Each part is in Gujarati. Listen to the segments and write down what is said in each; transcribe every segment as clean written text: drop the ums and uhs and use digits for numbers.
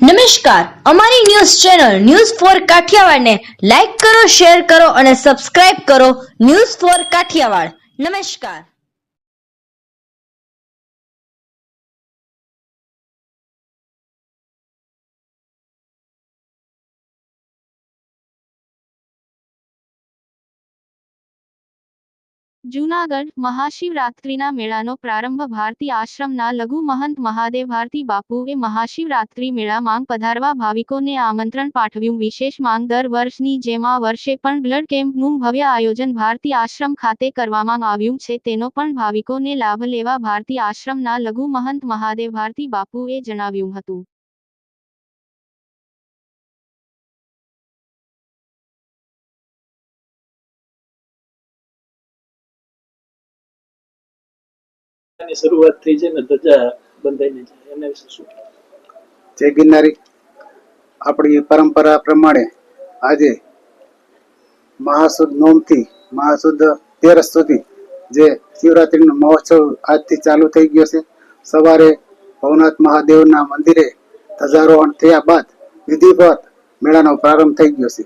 નમસ્કાર, અમારી ન્યૂઝ ચેનલ ન્યૂઝ ફોર કાઠિયાવાડને લાઈક કરો, શેર કરો અને સબસ્ક્રાઇબ કરો. News for Kathiawad. નમસ્કાર. જૂનાગઢ મહાશિવરાત્રિના મેળાનો પ્રારંભ ભારતી આશ્રમના લઘુ મહંત મહાદેવ ભારતી બાપુએ મહાશિવરાત્રિ મેળા માંગ પધારવા ભાવિકોને આમંત્રણ પાઠવ્યું. વિશેષ માંગ દર વર્ષની જેમ આ વર્ષે પણ બ્લડ કેમ્પનું ભવ્ય આયોજન ભારતી આશ્રમ ખાતે કરવામાં આવ્યું છે. તેનો પણ ભાવિકોને લાભ લેવા ભારતી આશ્રમના લઘુ મહંત મહાદેવ ભારતી બાપુએ જણાવ્યું હતું. શરૂઆત થઈ છે ને ધજા બંધાઈને છે એના વિશે શું? જય ગિરનારી. આપણી પરંપરા પ્રમાણે આજે મહાસુદ નોમથી મહાસુદ તેરસ સુધી જે શિવરાત્રીનો મહોત્સવ આજથી ચાલુ થઈ ગયો છે. સવારે ભવનાથ મહાદેવના મંદિરે ધજારોહણ થયા બાદ વિધિવત મેળાનો પ્રારંભ થઈ ગયો છે.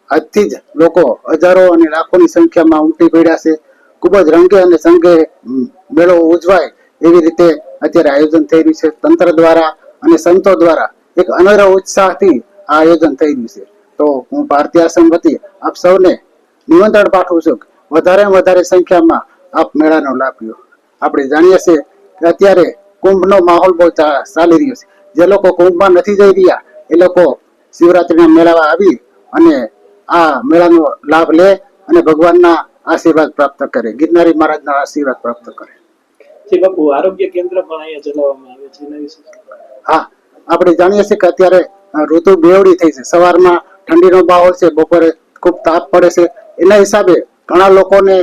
આજથી જ લોકો હજારો અને લાખોની સંખ્યામાં ઉમટી પડ્યા છે. ખૂબ જ રંગે અને સંગે મેળો ઉજવાય એવી રીતે અત્યારે આયોજન થઈ રહ્યું છે. તંત્ર દ્વારા અને સંતો દ્વારા એક અનેરો ઉત્સાહથી આ આયોજન થઈ રહ્યું છે. તો હું ભારતી આશ્રમ વતી આપ સૌને નિમંત્રણ પાઠવું છું કે વધારે વધારે સંખ્યામાં આપ મેળાનો લાભ લો. આપણે જાણીએ છીએ કે અત્યારે કુંભનો માહોલ બહુ ચાલી રહ્યો છે. જે લોકો કુંભમાં નથી જઈ રહ્યા એ લોકો શિવરાત્રીના મેળામાં આવી અને આ મેળાનો લાભ લે અને ભગવાનના આશીર્વાદ પ્રાપ્ત કરે, ગિરનારી મહારાજના આશીર્વાદ પ્રાપ્ત કરે. જી બાપુ, આરોગ્ય કેન્દ્ર પણ અહીંયા ચલાવવામાં આવે છે એના વિશે? હા, આપણે જાણીએ છીએ કે અત્યારે ઋતુ બેવડી થઈ છે. સવારમાં ઠંડીનો માહોલ છે, બપોરે ખૂબ તાપ પડે છે. એના હિસાબે ઘણા લોકોને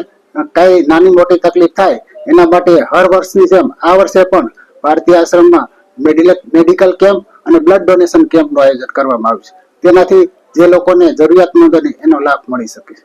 કઈ નાની મોટી તકલીફ થાય એના માટે હર વર્ષની જેમ આ વર્ષે પણ ભારતીય આશ્રમમાં મેડિકલ કેમ્પ અને બ્લડ ડોનેશન કેમ્પનું આયોજન કરવામાં આવ્યું છે. તેનાથી જે લોકોને જરૂરિયાતમંદોને એનો લાભ મળી શકે છે.